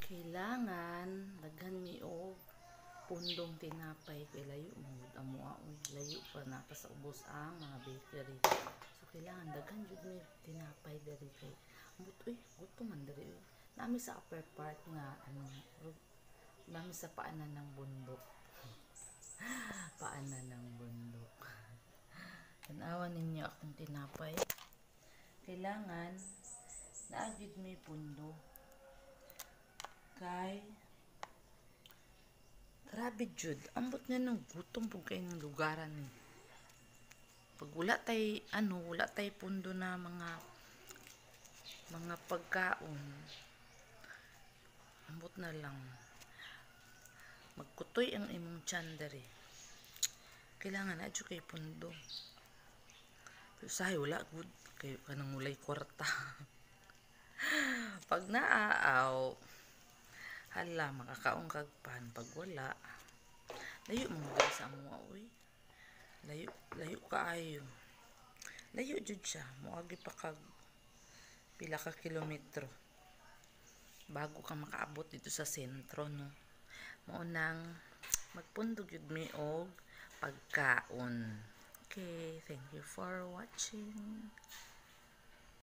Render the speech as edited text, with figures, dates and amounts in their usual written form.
Kailangan daghan mi og pundong tinapay kay layo mangud amo layo pa na pa sa ubos ang mga bakery. So kailangan daghan jud mi tinapay diri kay ambot gutom man diri. Nami sa upper part nga nami sa paanan ng bundok. Paanan ng bundok. Tanawan ninyo akong tinapay. Kailangan naagid mi pundo kay grabe jud ambot nga nang gutom pug kay ng lugaran ni pag wala tay pundo na mga pagkaon ambot na lang magkutoy ang imong tiyan dere. Kailangan na jud kay pundo usahay wala good kay kanang walay kwarta. Pag naaaw hala makakaon kag pan pag wala layo man sa amo layo kaayo layo jud siya moagi pa kag pila ka kilometro bago ka makaabot dito sa sentro no. Mao nang magpundog jud mi og pagkaon. Okay, thank you for watching.